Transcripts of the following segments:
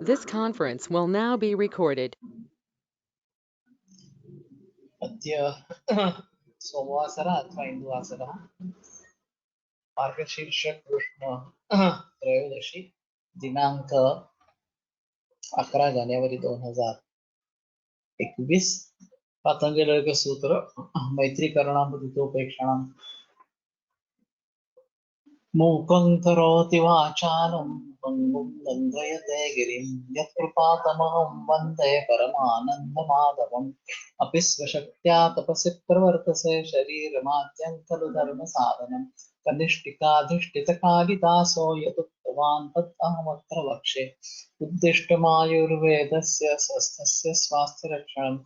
This conference will now be recorded. अद्य सोमवासरः अथवा इन्दुवासरः मार्गशीर्ष कृष्ण त्रयोदशी दिनांक 11 जानेवारी 2021 पतंजलि सूत्र मैत्रीकरणामुदितोपेक्षाणां मूकं करोति वाचालं पङ्गुं लङ्घयते गिरिं यत्कृपातमहं वन्दे परमानन्दमाधवम् अपि स्वशक्त्या तपसि प्रवर्तसे शरीरमाद्यं खलु धर्मसाधनं कनिष्ठिकाधिष्ठितकालिदासो यदुक्तवान् तदहमत्र वक्षे उद्दिष्टमायुर्वेदस्य स्वस्थस्य स्वास्थ्यरक्षणम्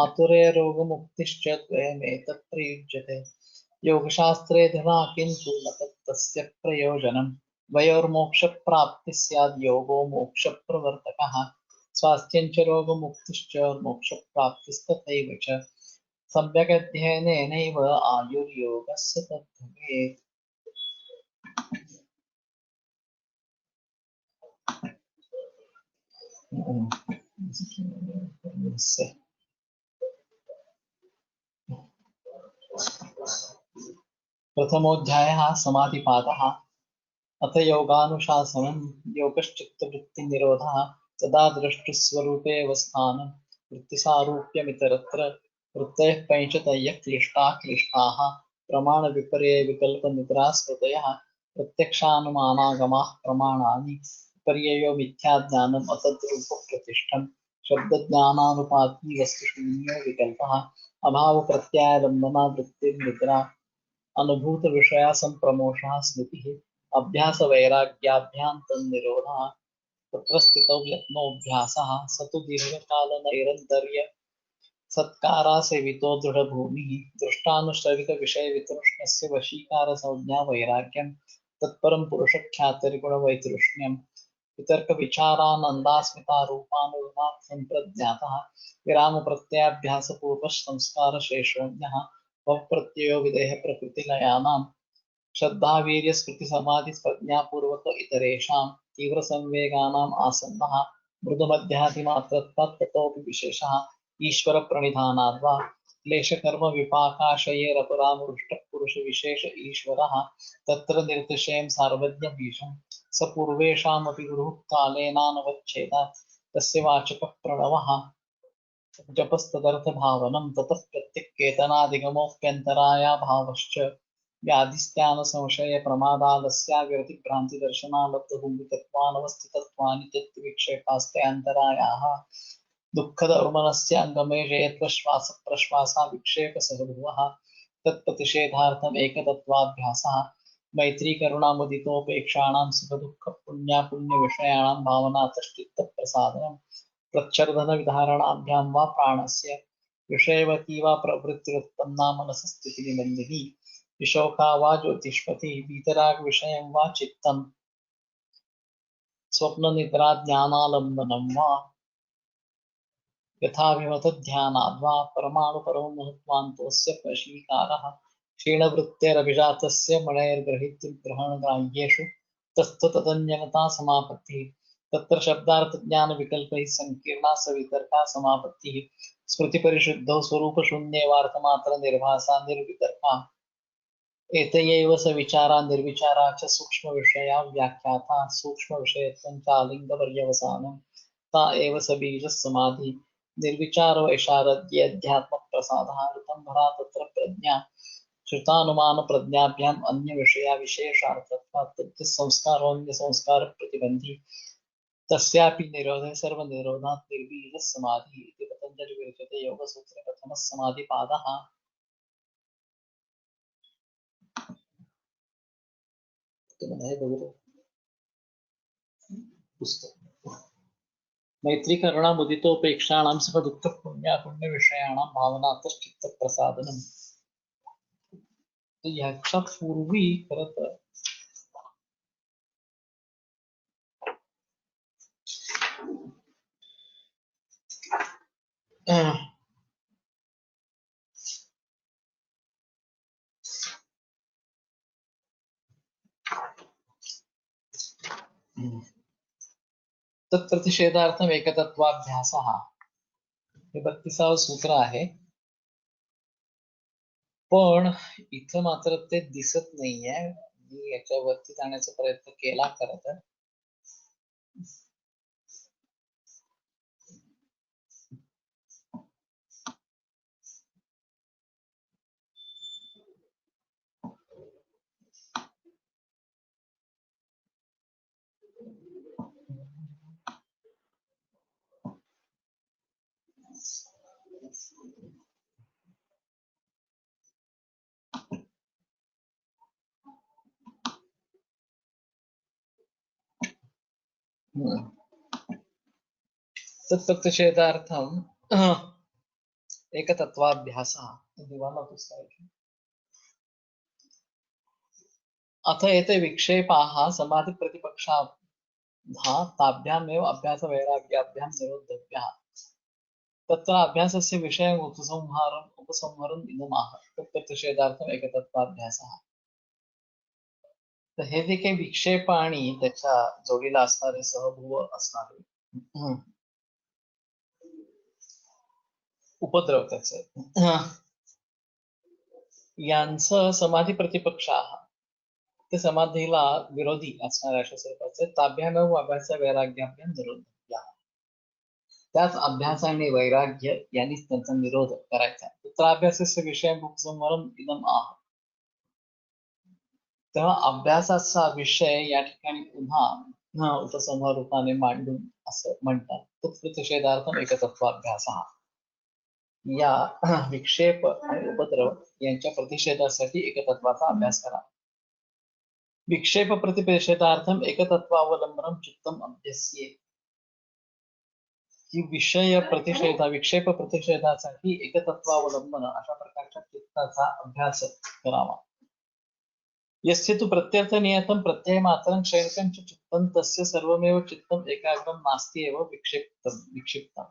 आतुरे रोगमुक्तिश्च द्वयमेतत् प्रयुज्यते योगशास्त्रे धना किन्तु न तस्य प्रयोजनं वयोर्मोक्षप्राप्तिः स्याद् योगो मोक्षप्रवर्तकः स्वास्थ्यं च रोगमुक्तिश्च मोक्षप्राप्तिस्तथैव च सम्यक् अध्ययनेनैव आयुर्योगस्य तद्भवेत्। प्रथमोऽध्यायः समाधिपादः अथ योगानुशासनं योगश्चित्तवृत्तिनिरोधः तदा दृष्टिस्वरूपेऽवस्थानं वृत्तिसारूप्यमितरत्र वृत्तयः पञ्चतयः क्लिष्टाः क्लिष्टाः प्रमाणविपर्ययविकल्पनिद्रा स्मृतयः प्रत्यक्षानुमानागमाः प्रमाणानि विपर्ययो मिथ्याज्ञानम् अतद्रूपप्रतिष्ठम् शब्दज्ञानानुपाती वस्तुशून्यो विकल्पः अभावप्रत्यालम्बना वृत्तिर्निद्रा अनुभूत विषया संप्रमोषः स्मृतिः अभ्यास वैराग्याभ्यां तन्निरोधः तत्र स्थितौ यत्नोऽभ्यासः स तु दीर्घकालनैरन्तर्य सत्कारा सेवितो दृढभूमिः दृष्टानुश्रवितविषयवितृष्णस्य वशीकारसंज्ञा वैराग्यं तत्परं पुरुषख्यातिर्गुणवैतृष्ण्यं वितर्कविचारानन्दास्मितारूपानुगुणात् सम्प्रज्ञातः विरामप्रत्ययाभ्यासपूर्वः संस्कारशेषोऽन्यः भवप्रत्ययो विदेह प्रकृतिलयानां श्रद्धा वीर्य स्मृति समाधि प्रज्ञापूर्वक इतरेषां तीव्र संवेगानाम् आसन्नः मृदुमध्यादिमात्रत्वात् ततोऽपि विशेषः ईश्वर प्रणिधानाद्वा क्लेशकर्म विपाकाशयेरपरामृष्टः पुरुष विशेष ईश्वरः तत्र निर्तिशयं सार्वज्ञमीशं स पूर्वेषामपि गुरुः कालेनानवच्छेदात् तस्य वाचकः प्रणवः जपस्तदर्थभावनं ततः प्रत्यक्केतनादिगमोऽप्यन्तरायाभावश्च व्याधिस्त्यानसंशय प्रमादालस्याविरतिभ्रान्तिदर्शनालब्धभूमितत्वानवस्थितत्वानि चित्तविक्षेपास्ते अन्तरायाः दुःखदौर्मनस्य अङ्गमेषयत्वश्वासप्रश्वासाविक्षेपसहभुवः तत्प्रतिषेधार्थम् एकतत्त्वाभ्यासः मैत्रीकरुणामुदितोपेक्षाणां सुखदुःखपुण्यापुण्यविषयाणां भावनातश्चित्तप्रसादनम् प्रच्छर्दनविधारणाभ्यां वा प्राणस्य विषयवती वा प्रवृत्तिरुत्पन्ना मनसस्थितिनिबन्धिनी विशोका वा ज्योतिष्पति वीतरागविषयं वा चित्तं स्वप्ननिद्राज्ञानालम्बनं वा यथाभिमतध्यानाद्वा परमाणुपरो महत्त्वान्तोऽस्य वशीकारः क्षीणवृत्तेरभिजातस्य मणैर्गृहीतग्रहणग्राह्येषु तस्थु तदन्यनता समापत्तिः तत्र शब्दार्थज्ञानविकल्पैः सङ्कीर्णा सवितर्का समापत्तिः स्मृतिपरिशुद्धौ स्वरूपशून्येवार्थमात्रनिर्भासा निर्वितर्का एतयैव सविचारा निर्विचारा च सूक्ष्मविषया व्याख्याता सूक्ष्मविषयत्वं चालिङ्गपर्यवसानं ता एव सबीजः समाधि निर्विचारो ऐशारद्यध्यात्मप्रसादः ऋतंभरा तत्र प्रज्ञा श्रुतानुमानप्रज्ञाभ्याम् अन्यविषया विशेषार्थत्वात् तस्य संस्कारोऽन्यसंस्कारप्रतिबन्धी तस्यापि निरोधे सर्वनिरोधात् निर्बीजः समाधिः इति पतञ्जलिविरचिते योगसूत्रे प्रथमः समाधिपादः। पुस्तक मैत्रीकरुणामुदितोपेक्षाणां सुखदुःखपुण्यापुण्यविषयाणां भावनातश्चित्तप्रसादनम् तो ह्याच्या पूर्वी खरं तर तत्प्रतिषेधार्थम एकतत्वाभ्यासः हे 32वे सूत्र आहे. पण इथं मात्र ते दिसत नाहीये. मी याच्यावरती जाण्याचा प्रयत्न केला खरं तर. तत्प्रतिषेधार्थम एकतत्वाभ्यासः दिवाला पुस्तक. अथ एते विक्षेपाः समाधि प्रतिपक्षा ताभ्यामेव अभ्यास वैराग्याभ्यां निरोधव्याः. तत्र अभ्यासस्य विषयम् उपसंहारम् इदमाह तत्प्रतिषेधार्थम एकतत्वाभ्यासः. तर हे जे काही विक्षेप आणि त्याच्या जोडीला असणारे सहभूव असणारे उपद्रव त्याचे यांचं समाधी प्रतिपक्ष ते समाधीला विरोधी असणाऱ्या अशा स्वरूपाचे ताभ्यामेव अभ्यास वैराग्याभ्याम निरोध. त्याच अभ्यासाने वैराग्य यांनीच त्यांचा निरोध करायचा. तत्राभ्यासस्य विषय उपसंहारम इदम आह. तेव्हा अभ्यासाचा विषय या ठिकाणी पुन्हा उपसंहार रूपाने मांडून असं म्हणतात. तत्प्रतिषेधार्थम एकतत्वाभ्यास. या विक्षेप आणि उपद्रव यांच्या प्रतिषेधासाठी एकतत्वाचा अभ्यास करा. विक्षेप प्रतिषेधार्थम एकतत्वावलंबनम चित्तम अभ्यस्ये. की विक्षेप प्रतिषेधासाठी एकतत्वावलंबन अशा प्रकारच्या चित्ताचा अभ्यास करावा. यस्य तु प्रत्यर्थ नियतं प्रत्यय मात्रं क्षणिकं च चित्तं तस्य सर्वमेव चित्तं एकाग्रं नास्ति एव विक्षिप्तं.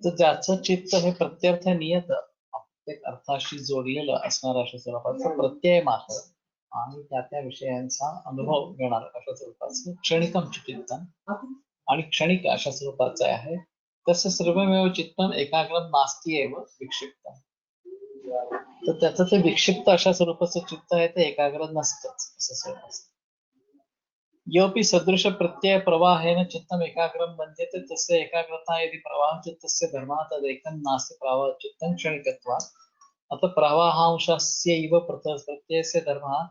तर ज्याचं चित्त हे प्रत्यर्थ नियत प्रत्येक अर्थाशी जोडलेलं असणाऱ्या अशा स्वरूपाचं प्रत्यय मात्र आणि त्या विषयांचा अनुभव घेणार अशा स्वरूपाचं क्षणिकं च चित्तं आणि क्षणिक अशा स्वरूपाचं आहे. तस्य सर्वमेव चित्तं एकाग्रं नास्ति एव विक्षिप्तं. तर त्याचं ते विक्षिप्त अशा स्वरूपाचं चित्त आहे ते एकाग्र नसतंच असं स्वरूप असतं. योपि सदृश प्रत्यय प्रवाहेन चित्तम एकाग्रम बध्यते तस्य एकाग्रता यदि प्रवाह चित्तस्य धर्मः तदेकं नास्ति प्रवाह चित्तं क्षणिकत्वात्. अतः प्रवाहांशस्यैव प्रत्ययस्य धर्मः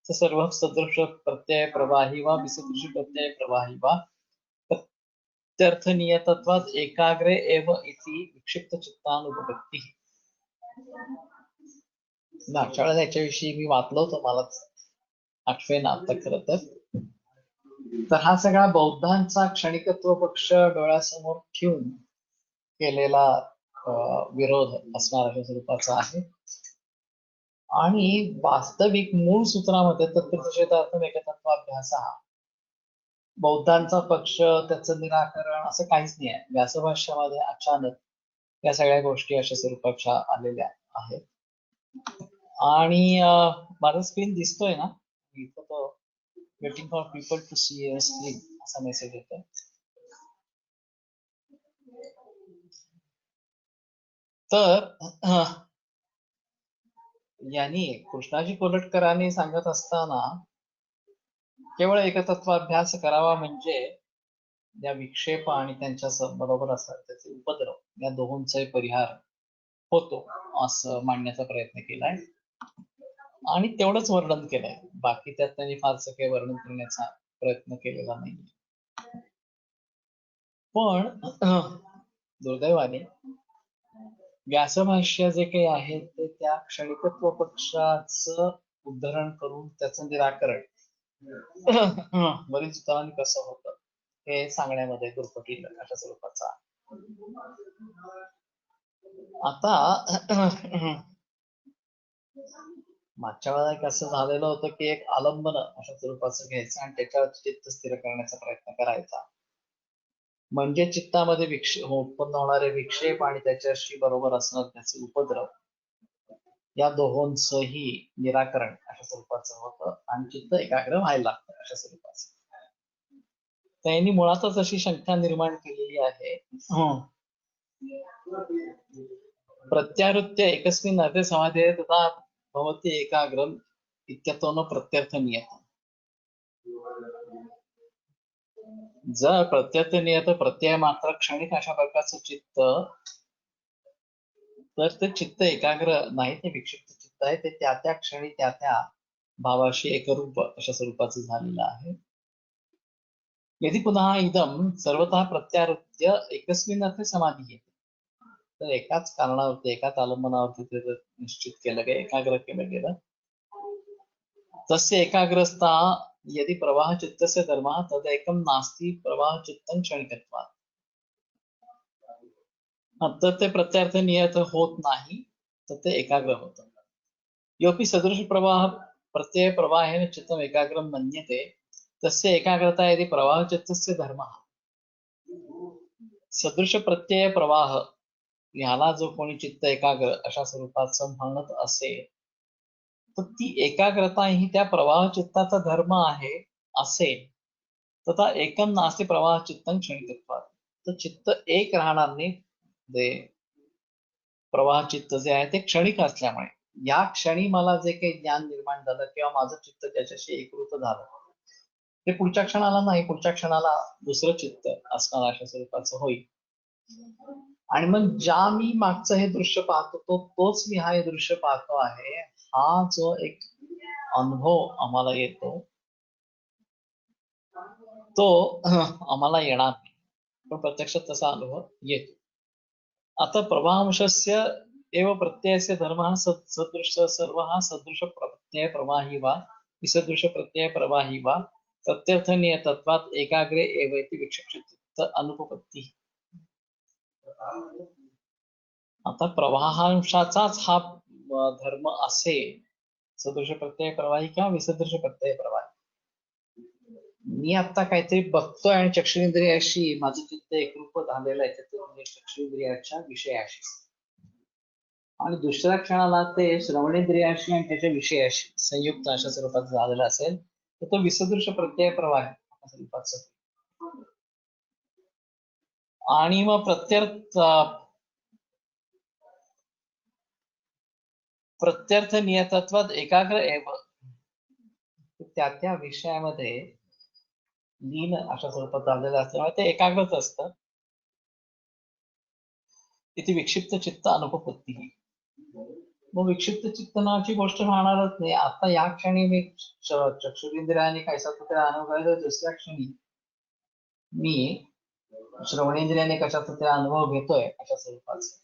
स सर्वः सदृश प्रत्यय प्रवाही वा विसदृश प्रत्यय प्रवाही वा प्रत्यर्थनियतत्वात् एकाग्रे एव इति विक्षिप्त चित्तानुपपत्तिः. मागच्या वेळेला याच्याविषयी मी वाचलं होतं, मला आठवेना आता खरं तर हा सगळा बौद्धांचा क्षणिकत्व पक्ष डोळ्यासमोर ठेवून केलेला विरोध असणाऱ्या स्वरूपाचा आहे. आणि वास्तविक मूळ सूत्रामध्ये तत्प्रतिषेधार्थम एकतत्वाभ्यास बौद्धांचा पक्ष त्याचं निराकरण असं काहीच नाही आहे. व्यासभाष्यामध्ये अचानक या सगळ्या गोष्टी अशा स्वरूपाच्या आलेल्या आहेत. आणि माझा स्क्रीन दिसतोय ना इथं, तो waiting for people to see your screen असा मेसेज येतो. तर यांनी कृष्णाजी कोल्हटकरांनी सांगत असताना केवळ एकतत्वाभ्यास करावा म्हणजे या विक्षेप आणि त्यांच्या बरोबर असतात त्याचे उपद्रव या दोहोंचाही परिहार होतो असं मांडण्याचा प्रयत्न केलाय. आणि तेवढंच वर्णन केलंय. बाकी त्यात त्यांनी फारसं काही वर्णन करण्याचा प्रयत्न केलेला नाही. पण दुर्दैवाने व्यासभाष्य जे काही आहे ते त्या क्षणिकत्व पक्षाचं उद्धरण करून त्याचं निराकरण बरीच जणांनी कसं होतं हे सांगण्यामध्ये दुर्पटील अशा स्वरूपाचा. आता मागच्या वेळेला कसं झालेलं होतं की एक आलंबन अशा स्वरूपाचं घ्यायचं आणि त्याच्यावर चित्त स्थिर करण्याचा प्रयत्न करायचा. म्हणजे चित्तामध्ये उत्पन्न होणारे विक्षेप आणि त्याच्याशी बरोबर असणार त्याचे उपद्रव या दोहोंचंही निराकरण अशा स्वरूपाचं होतं आणि चित्त एकाग्र व्हायला लागतं अशा स्वरूपाचं. त्यांनी मुळातच अशी शंका निर्माण केलेली आहे. प्रत्याहृत्य एकस्मिन् अर्थे समाधेय तथा भवति एकाग्रम इत्यतो न प्रत्यर्थनीयः. जर प्रत्यर्थनीयत प्रत्यय मात्र क्षणिक अशा प्रकारचं चित्त, तर ते चित्त एकाग्र नाही, ते विक्षिप्त चित्त आहे. ते त्या त्या क्षणी त्या त्या भावाशी एकरूप अशा स्वरूपाचं झालेलं आहे. यदि पुनः इदम सर्वतः प्रत्याहृत्य एकस्मिन् अर्थे समाधीयते, तर एकाच कारणावरती एकाच आलंबनावरती ते जर निश्चित केलं गेलं, एकाग्र केलं गेलं, तस्य एकाग्रस्ता यदि प्रवाह चित्तस्य धर्मः तदेकं नास्ति प्रवाह चित्तं क्षणिकत्वात्. तर ते प्रत्यार्थ नियत होत नाही, तर ते एकाग्र होतं. योपि सदृश प्रवाह प्रत्यय प्रवाहेन चित्तम एकाग्रम मन्यते तस्य एकाग्रता यदि प्रवाह चित्तस्य धर्मः. सदृश प्रत्यय प्रवाह ह्याला जो कोणी चित्त एकाग्र अशा स्वरूपाचं म्हणत असेल, तर ती एकाग्रता ही त्या प्रवाह चित्ताचा धर्म आहे असेल, तथा एकम नास्ति प्रवाह चित्तं क्षणिकत्वात्. तर चित्त एक राहणार नाही, जे प्रवाह चित्त जे आहे ते क्षणिक असल्यामुळे या क्षणी मला जे काही ज्ञान निर्माण झालं किंवा माझं चित्त त्याच्याशी एकरूप झालं, ते पुढच्या क्षणाला नाही, पुढच्या क्षणाला दुसरं चित्त असणार अशा स्वरूपाचं होईल. आणि मग ज्या मी मागचं हे दृश्य पाहतो तोच मी हा हे दृश्य पाहतो आहे, हा जो एक अनुभव आम्हाला येतो तो आम्हाला येणार नाही, पण प्रत्यक्षात तसा अनुभव येतो. आता प्रवाहांशस्य एव प्रत्ययस्य धर्मः सदृश सर्वः सदृश प्रत्यय प्रवाही वा विसदृश प्रत्यय प्रवाही वा प्रत्यर्थनियतत्वात् एकाग्रे एव इति विक्षिप्त अनुपपत्ती. आता प्रवाहांशाचाच हा धर्म असेल, सदृश प्रत्यय प्रवाही किंवा विसदृश प्रत्यय प्रवाही. मी आता काहीतरी बघतोय आणि चक्षुरेंद्रियाशी माझं चित्त एकरूप झालेलं आहे, चक्षुरेंद्रियाच्या विषयाशी, आणि दुसऱ्या क्षणाला ते श्रवणेंद्रियाशी आणि त्याच्या विषयाशी संयुक्त अशा स्वरूपात झालेला असेल, तर तो विसदृश प्रत्यय प्रवाह स्वरूपाचा. आणि मग प्रत्यर्थ नियतत्वात एकाग्र एव, त्या त्या विषयामध्ये लीन अशा स्वरूपात झालेलं असल्यामुळे ते एकाग्रच असतं. इथे विक्षिप्त चित्त अनुपपत्ती. मग विक्षिप्त चित्त नावाची गोष्ट राहणारच नाही. आता या क्षणी मी चक्षुरेंद्रियाने कशा तरी अनुभव, दुसऱ्या क्षणी मी श्रवणेंद्रियाने कशाचा तरी अनुभव घेतोय अशा स्वरूपाचा,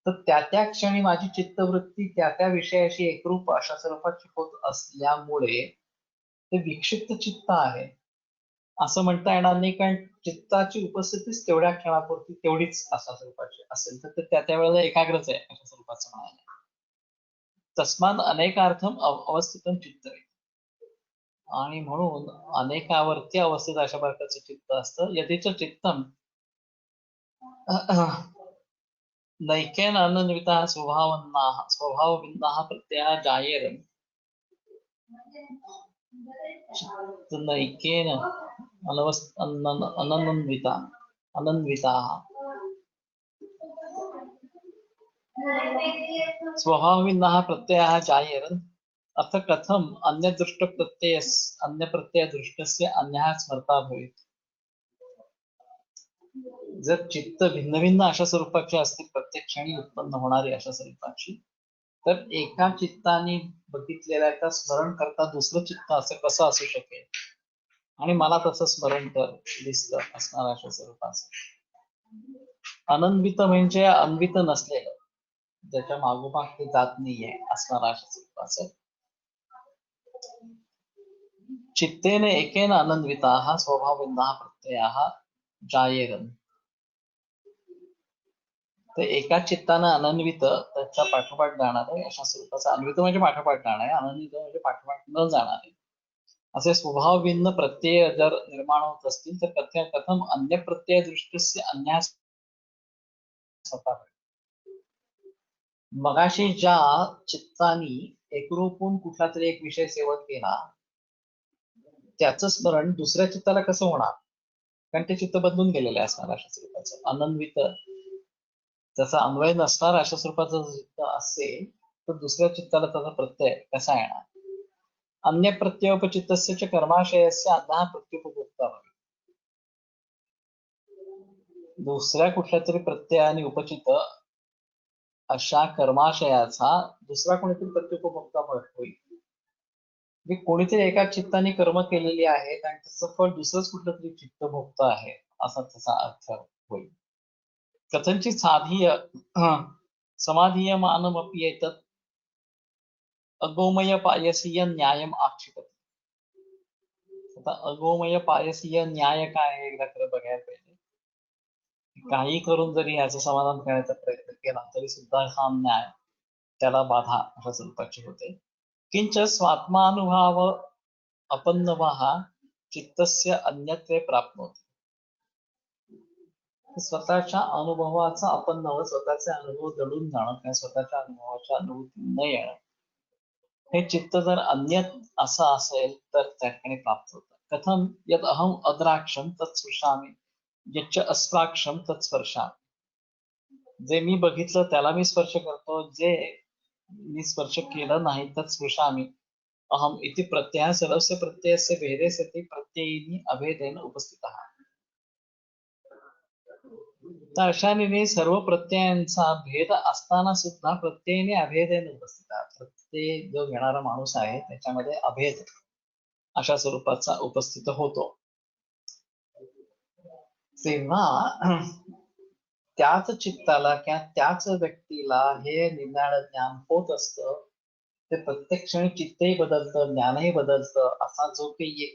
तर त्या त्या क्षणी माझी चित्तवृत्ती त्या त्या विषयाशी एकरूप अशा स्वरूपाची होत असल्यामुळे ते विक्षिप्त चित्त आहे असं म्हणता येणार नाही, कारण चित्ताची उपस्थितीच तेवढ्या क्षणापुरती तेवढीच अशा स्वरूपाची असेल, तर त्या त्या वेळेला एकाग्रच आहे अशा स्वरूपाचं म्हणाले. तस्मात् अनेकार्थम अवस्थितम चित्त आहे, आणि म्हणून अनेकावर्ती अवस्थित अशा प्रकारचं चित्त असतं. यदीच चित्तम नैकेन अनन्वितः स्वभावभिन्नाः प्रत्ययाः जायेरन्, नैकेन अनन्विताः स्वभावभिन्नाः प्रत्ययाः जायेरन्, अथ कथम अन्य प्रत्यय दृष्टस्य अन्यः स्मर्ता भवेत्. जर चित्त भिन्न भिन्न अशा स्वरूपाची असतील, प्रत्येक क्षणी उत्पन्न होणारी अशा स्वरूपाची, तर एका चित्ताने बघितलेल्या स्मरण करता दुसरं चित्त असं कसं असू शकेल, आणि मला तसं स्मरण दिसतं असणार अशा स्वरूपाचं. अनन्वित म्हणजे अन्वित नसलेलं, ज्याच्या मागोमाग ते जात नाहीये असणार अशा स्वरूपाचं. चित्तेन एकेन अनन्विताः स्वभावभिन्नाः प्रत्ययाः जायेरन्, तर एका चित्तानं अनन्वित त्याच्या पाठोपाठ जाणार आहे अशा स्वरूपाचा. अन्वित म्हणजे पाठोपाठ जाणार आहे, अनन्वित म्हणजे पाठोपाठ न जाणार आहे, असे स्वभाव भिन्न प्रत्यय जर निर्माण होत असतील, तर कथम अन्य प्रत्यय दृष्टीस्य अन्य. मगाशी ज्या चित्तानी एकरूपून कुठला तरी एक विषय सेवन केला, त्याचं स्मरण दुसऱ्या चित्ताला कसं होणार? कारण ते चित्त बदलून गेलेलं असणार अशा स्वरूपाचं. अनन्वित त्याचा अन्वय नसणार अशा स्वरूपाचं जर चित्त असेल तर दुसऱ्या चित्ताला त्याचा प्रत्यय कसा येणार? अन्य प्रत्ययोपचित्तस्य च कर्माशयस्य अन्नः प्रत्युपभोक्ता भवेत्. दुसऱ्या कुठल्या तरी प्रत्यय आणि उपचित अशा कर्माशयाचा दुसरा कोणीतरी प्रत्युपभोक्ता होईल. म्हणजे कोणीतरी एका चित्ताने कर्म केलेली आहेत आणि त्याचं फळ दुसरंच कुठलं तरी चित्त भोगत आहे असा त्याचा अर्थ होईल. कथंचित साधीय समाधीय मानमपि एतत् अगोमय पायसीय न्यायम आक्षेपते. आता अगोमय पायसीय न्याय काय आहे एकदा खरं बघायला पाहिजे. काही करून जरी याचं समाधान करण्याचा प्रयत्न केला तरी सुद्धा हा न्याय त्याला बाधा अशा स्वरूपाची होते. किंच स्वात्मानुभाव अपन्नवः चित्तस्य अन्यत्वे प्राप्नोति. स्वतःच्या अनुभवाचा अपन्नव, स्वतःचे अनुभव दडून जाणं किंवा स्वतःच्या अनुभवाच्या अनुभूती न येणं हे चित्त जर अन्य असं असेल तर त्या ठिकाणी प्राप्त होतं. कथम यद अहम अद्राक्षम तत्स्पृशामि यच्च अस्प्राक्षम तत्स्पर्शामि. जे मी बघितलं त्याला मी स्पर्श करतो, जे मी स्पर्श केलं नाही तत्स्पृशामि अहम इति प्रत्यय सर्वस्य प्रत्ययस्य भेदे सति प्रत्ययिनी अभेदेन उपस्थितः. तर अशाने सर्व प्रत्ययांचा भेद असताना सुद्धा प्रत्ययाने अभेदेने उपस्थित आहे. प्रत्यय जो घेणारा माणूस आहे त्याच्यामध्ये अभेद अशा स्वरूपाचा उपस्थित होतो. तेव्हा त्याच चित्ताला किंवा त्याच व्यक्तीला हे निर्णायक ज्ञान होत असतं. ते प्रत्येक क्षणी चित्तही बदलतं, ज्ञानही बदलतं असा जो काही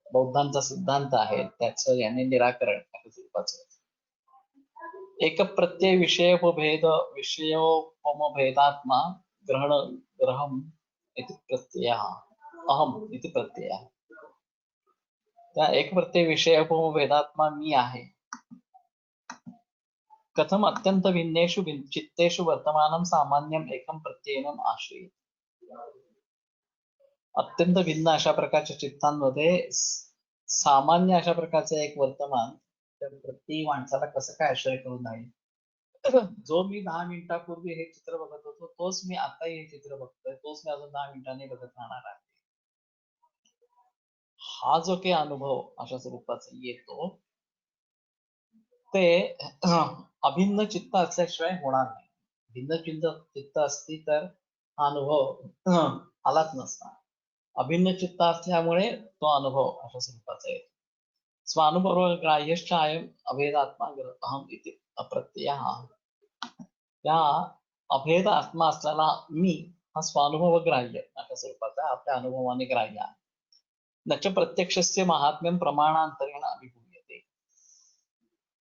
बौद्धांचा सिद्धांत आहे त्याचं याने निराकरण अशा स्वरूपाचं. एक प्रत्यय विषयोपभेद विषयोपमभेदात्मा ग्रहम इति प्रत्ययः अहम इति प्रत्ययः. त्या एक प्रत्यय विषयोपमभेदात्मा मी आहे. कथम अत्यंत भिन्नेषु चित्तेषु वर्तमानं सामान्यम एकम प्रत्ययनम आश्रयेत. अत्यंत भिन्न अशा प्रकारच्या चित्तांमध्ये सामान्य अशा प्रकारचं एक वर्तमान त्या प्रत्येक माणसाला कसं काय आश्रय करून राहील. जो मी 10 मिनिटापूर्वी हे चित्र बघत होतो तोच मी आताही हे चित्र बघतोय, तोच मी अजून 10 मिनिटांनी बघत राहणार आहे. हा जो काही अनुभव अशा स्वरूपाचा येतो ते अभिन्न चित्त असल्याशिवाय होणार नाही. भिन्न चित्त असती तर हा अनुभव आलाच नसता. अभिन्न चित्त असल्यामुळे तो अनुभव अशा स्वरूपाचा येतो. स्वानुभव ग्राह्यश्च अयम अभेदात्मा अहम इति अप्रत्ययः. त्या अभेद आत्मा असलेला मी हा स्वानुभव ग्राह्य अशा स्वरूपाचा आपल्या अनुभवाने ग्राह्य आहे. नच प्रत्यक्षस्य महात्म्यम प्रमाणांतरेण अभिभूयते.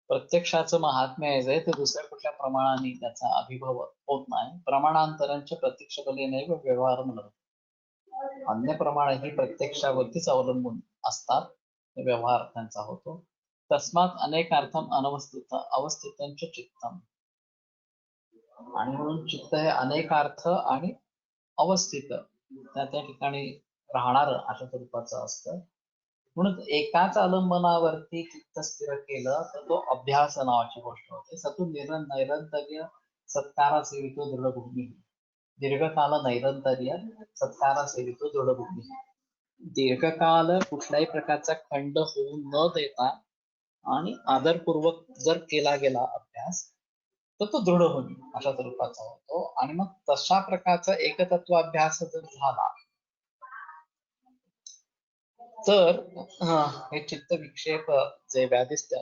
प्रत्यक्षाचं महात्म्य आहे ते दुसऱ्या कुठल्या प्रमाणाने त्याचा अभिभव होत नाही. प्रमाणांतरांच्या प्रत्यक्ष बलेने व्यवहार म्हणत. अन्य प्रमाण ही प्रत्यक्षावरतीच अवलंबून असतात, व्यवहार त्यांचा होतो. तस्मात अनेकार्थम अनवस्थित अवस्थितांचे चित्तम. आणि म्हणून चित्त हे अनेकार्थ आणि अवस्थित त्या त्या ठिकाणी राहणार अशा स्वरूपाचं असतं. म्हणून एकाच अवलंबनावरती चित्त स्थिर केलं तर तो अभ्यास नावाची गोष्ट होते. सतू नैरंतर्य सत्कारा सेवितो दृढभूमी. दीर्घकाल नैरंतर्य सत्कारा सेवितो दृढभूमी. दीर्घकाल कुठल्याही प्रकारचा खंड होऊ न देता आणि आदरपूर्वक जर केला गेला अभ्यास तर तो दृढ होईल अशा स्वरूपाचा होतो. आणि मग तशा प्रकारचा एकतत्व अभ्यास जर झाला तर हे चित्त विक्षेप जे व्याधिस्थ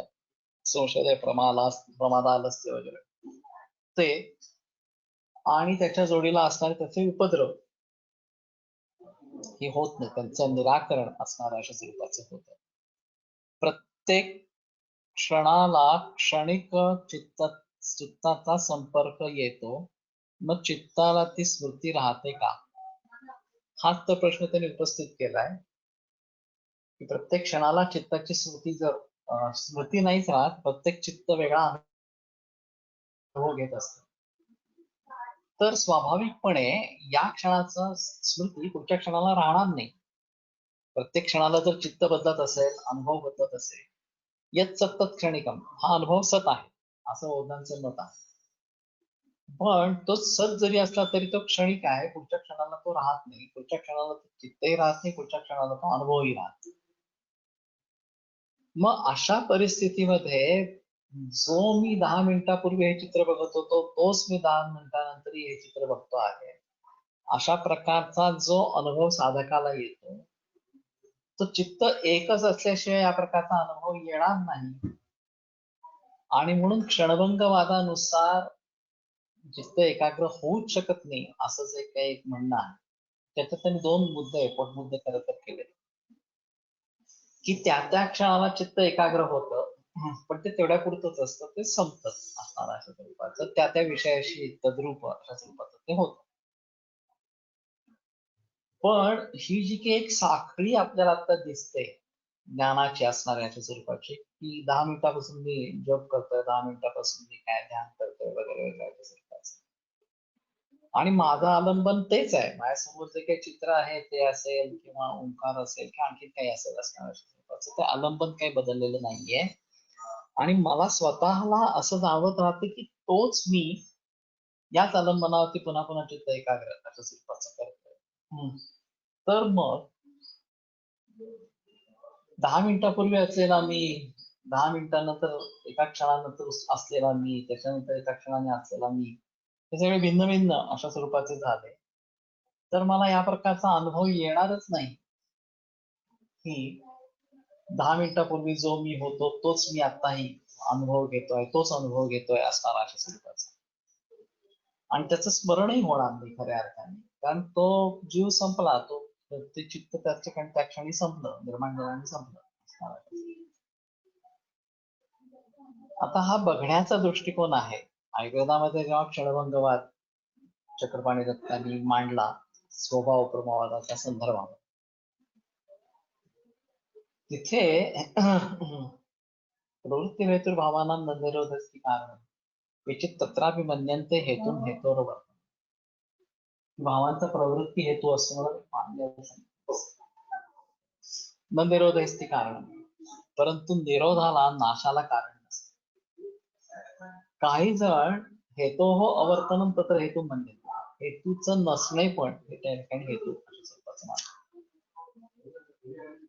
संशय प्रमादालस्य वगैरे ते आणि त्याच्या जोडीला असणारे त्याचे उपद्रव हे होत नाही. त्यांचं निराकरण असणार अशा स्वरूपाचं होतं. प्रत्येक क्षणाला क्षणिक चित्ताचा संपर्क येतो, मग चित्ताला ती स्मृती राहते का? हाच तर प्रश्न त्यांनी उपस्थित केलाय की प्रत्येक क्षणाला चित्ताची स्मृती नाहीच राहत, प्रत्येक चित्त वेगळा अनुभव घेत असत. तर स्वाभाविकपणे या क्षणाचा स्मृती पुढच्या क्षणाला राहणार नाही. प्रत्येक क्षणाला जर चित्त बदलत असेल, अनुभव बदलत असेल, यत् सतत क्षणिकम, हा अनुभव सत आहे असं बौद्धांचं मत आहे. पण तो सत जरी असला तरी तो क्षणिक आहे. पुढच्या क्षणाला तो राहत नाही, पुढच्या क्षणाला तो चित्तही राहत नाही, पुढच्या क्षणाला तो अनुभवही राहत नाही. मग अशा परिस्थितीमध्ये जो मी 10 मिनिटापूर्वी हे चित्र बघत होतो तोच मी 10 मिनिटानंतर हे चित्र बघतो आहे, अशा प्रकारचा जो अनुभव साधकाला येतो, तो चित्त एकच असल्याशिवाय या प्रकारचा अनुभव येणार नाही. आणि म्हणून क्षणभंगवादानुसार चित्त एकाग्र होऊच शकत नाही असं जे काही एक म्हणणं आहे, त्याच्यात त्यांनी 2 मुद्दे पोटमुद्दे खरं तर केले, की त्या क्षणाला चित्त एकाग्र होतं, पण ते तेवढ्या पुरतच असतं, ते संपत असणार अशा स्वरूपाचं, त्या विषयाशी तद्रूप अशा स्वरूपाचं ते होतं. पण ही जी काही एक साखळी आपल्याला आता दिसते ज्ञानाची असणाऱ्या याच्या स्वरूपाची, की 10 मिनिटापासून मी जप करतोय, 10 मिनिटापासून मी काय ध्यान करतोय वगैरे वगैरे अशा स्वरूपाचं. आणि माझं आलंबन तेच आहे, माझ्यासमोर जे काही चित्र आहे ते असेल किंवा ओंकार असेल किंवा आणखी काही असेल असणार अशा स्वरूपाचं, ते आलंबन काही बदललेलं नाहीये. आणि मला स्वतःला असं जाणवत राहतं की तोच मी याच आलंबनावरती पुन्हा पुन्हा चित्त एकाग्र अशा स्वरूपाचं करतोय. तर मग 10 मिनिटापूर्वी असलेला मी, 10 मिनिटानंतर एका क्षणानंतर असलेला मी, त्याच्यानंतर एका क्षणाने असलेला मी, हे सगळे भिन्न भिन्न अशा स्वरूपाचे झाले, तर मला या प्रकारचा अनुभव येणारच नाही की 10 मिनिटापूर्वी जो मी होतो तोच मी आताही अनुभव घेतोय, तोच अनुभव घेतोय असणार अशा स्वरूपाचा. आणि त्याचं स्मरणही होणार नाही खऱ्या अर्थाने, कारण तो जीव संपला, तो ते चित्त त्या ठिकाणी त्या क्षणी संपलं, निर्माण झाल्याने संपलं. आता हा बघण्याचा दृष्टिकोन आहे. आयुर्वेदामध्ये जेव्हा क्षणभंगवाद चक्रपाणी दत्तांनी मांडला स्वभाव प्रभावाच्या संदर्भात, तिथे प्रवृत्ती हेतुर्भावानां न निरोधस्ति कारण विचित तत्रापि मन्यन्ते हेतून हेतोरवर. भावांचा प्रवृत्ती हेतू असणं मान्य न निरोधस्ति कारण, परंतु निरोधाला नाशाला कारण नसते. काही जण हेतो हो अवर्तनम तत्र हेतू म्हणते, हेतूचं नसणे पण त्या ठिकाणी हेतू अशा स्वरूपाचं मानतात.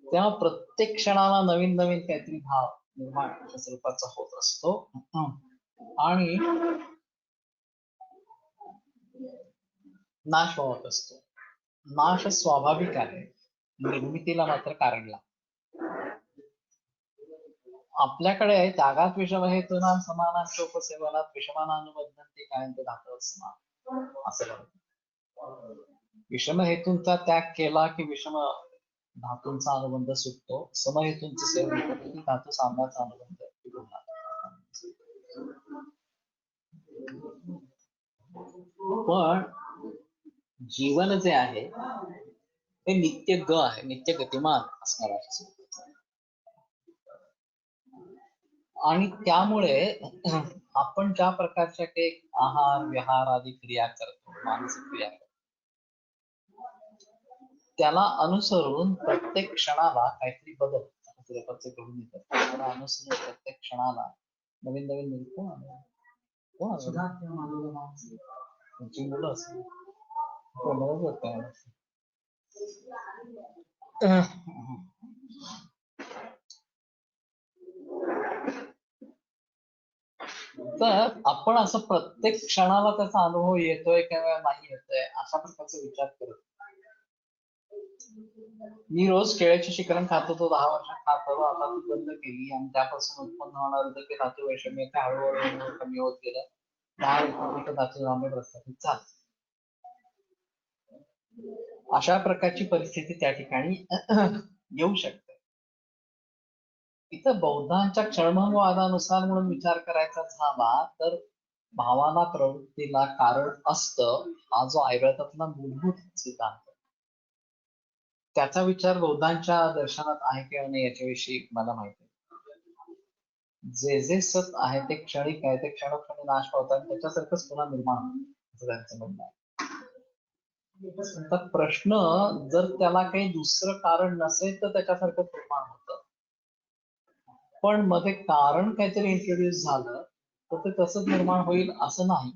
तेव्हा प्रत्येक क्षणाला नवीन नवीन काहीतरी भाव निर्माण अशा स्वरूपाचा होत असतो. आणि नाश होत असतो. नाश स्वाभाविक आहे, निर्मितीला मात्र कारण लागतं. आपल्याकडे त्यागात विषम हेतूनां समानांच्या उपसेवनात विषमानानुबंधन्ते कायन्ते धातव समान असं म्हणतात. विषम हेतूंचा त्याग केला की विषम धातूंचा अनुबंध सुटतो, समहेतूंचे सेवन केले की धातू सामनाचा अनुबंध पण जीवन जे आहे ते नित्य ग आहे, नित्य गतिमान असणार आहे. आणि त्यामुळे आपण ज्या प्रकारच्या काही आहार विहार आदी क्रिया करतो, मानसिक क्रिया करतो, त्याला अनुसरून प्रत्येक क्षणाला काहीतरी बदल घडून येतात. त्याला अनुसरून प्रत्येक क्षणाला नवीन नवीन मिळतो. तुमची मुलं असेल तर आपण असं प्रत्येक क्षणाला त्याचा अनुभव येतोय किंवा नाही येतोय अशा प्रकारचा विचार करत. मी रोज केळ्याची शिकरण खात होतो, 10 वर्षात खात होतो, आता ती बंद केली आणि त्यापासून उत्पन्न होणार होतं की धातू वैषम्य ते हळूहळू कमी होत गेलं. 10 वर्षात धातू जांभे प्रस्थापित झाले. अशा प्रकारची परिस्थिती त्या ठिकाणी येऊ शकते. इथं बौद्धांच्या क्षणभंगवादानुसार म्हणून विचार करायचा झाला तर भावाला प्रवृत्तीला कारण असतं, हा जो आयुर्वेदातला मूलभूत सिद्धांत, त्याचा विचार बौद्धांच्या दर्शनात आहे किंवा नाही याच्याविषयी मला माहिती नाही. जे जे सत आहे ते क्षणिक आहे, ते क्षणोक्षणी नाश पावतात, त्याच्यासारखंच पुन्हा निर्माण होतं असं त्यांचं म्हणणं आहे. तर प्रश्न, जर त्याला काही दुसरं कारण नसेल तर त्याच्यासारखं निर्माण होतं, पण मध्ये कारण काहीतरी इंट्रोड्यूस झालं तर ते तसंच निर्माण होईल असं नाही.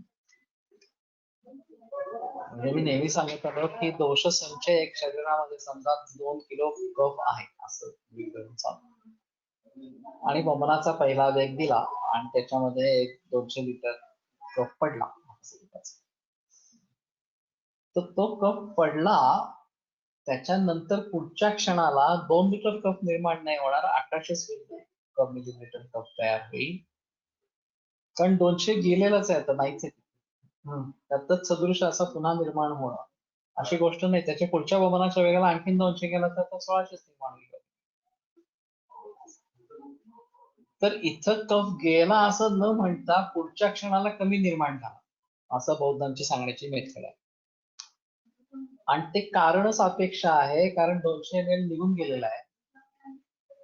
म्हणजे मी नेहमी सांगत आलो की दोष संचय एक शरीरामध्ये समजा 2 किलो कफ आहे असं विचारून चालू, आणि वमनाचा पहिला वेग दिला आणि त्याच्यामध्ये एक 200 लिटर कफ पडला, तर तो कफ पडला, त्याच्यानंतर पुढच्या क्षणाला 2 लिटर कफ निर्माण नाही होणार, 1800 मिलीलीटर कफ तयार होईल, कारण 200 गेलेलंच आहे, आता नाहीच आहे. त्यातच सदृश असा पुन्हा निर्माण होणं अशी गोष्ट नाही. त्याच्या पुढच्या वमनाच्या वेगाला आणखीन 200 गेला तर 1600 निर्माण होईल. तर इथं कफ गेला असं न म्हणता पुढच्या क्षणाला कमी निर्माण झाला असं बौद्धांची सांगण्याची मेथड आहे. आणि ते कारण सापेक्ष आहे, कारण 200 ml निघून गेलेला आहे.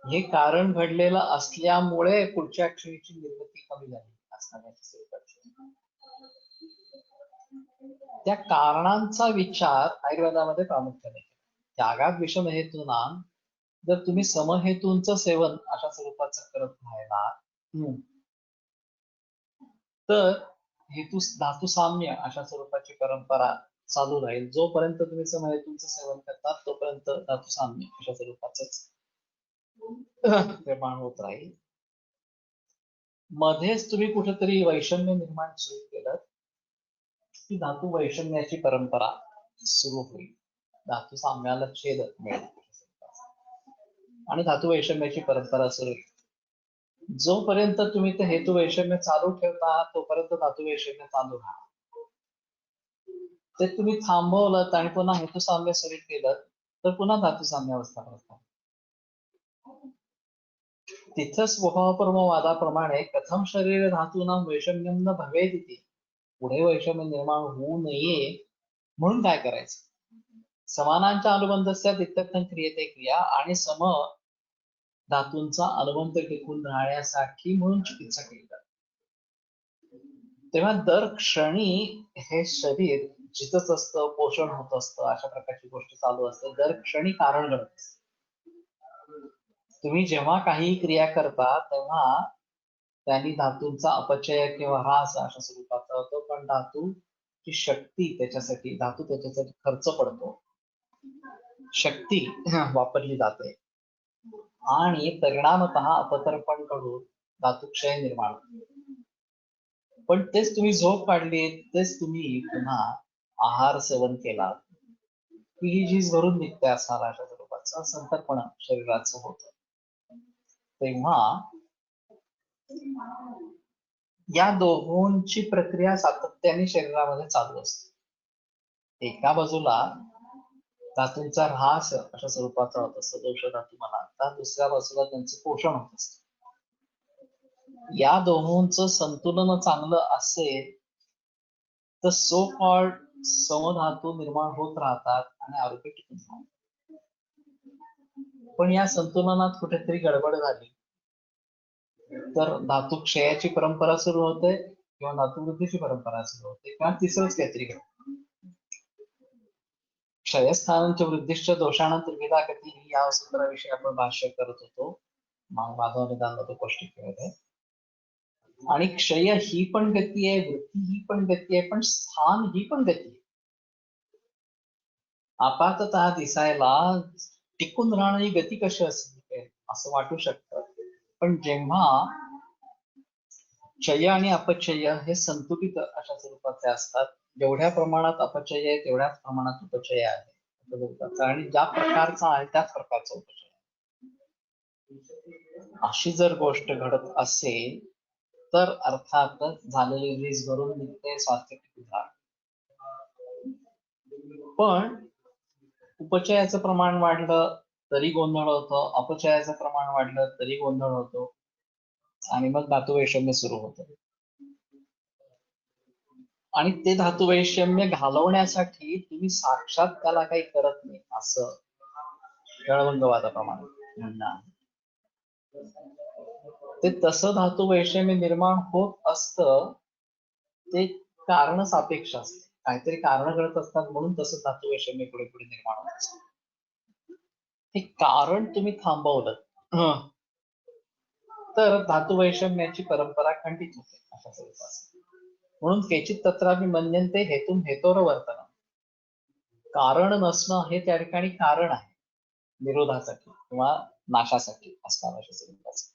हे कारण घडलेलं असल्यामुळे पुढच्या क्षणीची निर्मिती कमी झाली असण्याची स्वरूपाची. त्या कारणांचा विचार आयुर्वेदामध्ये प्रामुख्याने त्यागात विषम हेतूनाम, जर तुम्ही समहेतूंचं सेवन अशा स्वरूपाचं करत राहिला तर हेतू धातू साम्य अशा स्वरूपाची परंपरा चालू राहील. जोपर्यंत तुम्ही समहेतूंचं सेवन करतात तोपर्यंत धातू साम्य अशा स्वरूपाच निर्माण होत राहील. मध्येच तुम्ही कुठेतरी वैषम्य निर्माण सुरू केलं की धातू वैषम्याची परंपरा सुरू होईल, धातू साम्याला छेद मिळेल आणि धातू वैषम्याची परंपरा सुरू होईल. जोपर्यंत तुम्ही ते हेतू वैषम्य चालू ठेवता तोपर्यंत धातू वैषम्य चालू राहणार. ते तुम्ही थांबवलं आणि पुन्हा हेतू साम्य सुरू केलं तर पुन्हा धातू साम्य अवस्था करतात. तिथं स्वभावपरमवादाप्रमाणे कथम शरीर धातूना वैषम्यम न भवेत इति, पुढे वैषम्य निर्माण होऊ नये म्हणून काय करायचं, समानांच्या अनुबंधस्यात इत्यर्थं क्रियते क्रिया, आणि सम धातूंचा अनुबंध टिकून राहण्यासाठी म्हणून चिकित्सा केली जाते. तेव्हा दर क्षणी हे शरीर जितच असतं, पोषण होत असतं, अशा प्रकारची गोष्ट चालू असते, दर क्षणी कारण घडत असतं. तुम्ही जेव्हा काही क्रिया करता तेव्हा त्यांनी धातूंचा अपचय किंवा ह्रास अशा स्वरूपाचा होतो, पण धातूची शक्ती त्याच्यासाठी, धातू त्याच्यासाठी खर्च पडतो, शक्ती वापरली जाते आणि परिणामतः अपतर्पण कडून धातुक्षय निर्माण होतो. पण तेच तुम्ही झोप काढली, तेच तुम्ही पुन्हा आहार सेवन केला की ही झीज भरून निघते असणार अशा स्वरूपाचं संतर्पण शरीराचं होतं. तेव्हा या दोहोंची प्रक्रिया सातत्याने शरीरामध्ये चालू असते. एका बाजूला धातूंचा ऱ्हास अशा स्वरूपाचा होत असतो, दोष धातू म्हणा, तर दुसऱ्या बाजूला त्यांचे पोषण होत असत. या दोहोंचं संतुलन चांगलं असेल तर सो कॉल्ड समधातू निर्माण होत राहतात आणि आरोग्य टिकून राहतात. पण या संतुलनात कुठेतरी गडबड झाली तर धातू क्षयाची परंपरा सुरू होते किंवा धातू वृद्धीची परंपरा सुरू होते किंवा तिसरंच काहीतरी घडतं. क्षयस्थानांच्या वृद्धिश्च दोषानंतर विधा कधी ही या सूत्राविषयी आपण भाष्य करत होतो माधव निदानमध्ये पौष्टिकमध्ये. आणि क्षय ही पण गती आहे, वृत्ती ही पण गती आहे, पण स्थान ही पण गती आहे. आपाततः दिसायला टिकून राहणं ही गती कशी असते असं वाटू शकतं, पण जेव्हा क्षय आणि अपचय हे संतुलित अशा स्वरूपाचे असतात, जेवढ्या प्रमाणात अपचय आहे तेवढ्याच प्रमाणात उपचय आहे, आणि ज्या प्रकारचा आहे त्याच प्रकारचा उपचय अशी जर गोष्ट घडत असेल तर अर्थातच झालेली वीज भरून निघते, स्वास्थ्य टिकून राहते. पण उपचयाचं प्रमाण वाढलं तरी गोंधळ होतो, अपचयाचं प्रमाण वाढलं तरी गोंधळ होतो, आणि मग धातू वैषम्य सुरू होतं. आणि ते धातू वैषम्य घालवण्यासाठी तुम्ही साक्षात त्याला काही करत नाही असं गळवंगवादाप्रमाणे म्हणणं आहे. ते तसं धातू वैषम्य निर्माण होत असतं, ते कारण सापेक्ष असते. काहीतरी कारण घडत असतात म्हणून तसं धातू वैषम्य पुढे पुढे निर्माण होत असतं. हे कारण तुम्ही थांबवलं तर धातू वैषम्याची परंपरा खंडित होते अशा स्वरूपात. म्हणून केचित तत्रापि मन्यन्ते हेतुम हेतोर वर्तनम. कारण नसणं हे त्या ठिकाणी कारण आहे विरोधासाठी किंवा नाशासाठी असणार अशा स्वरूपाचं.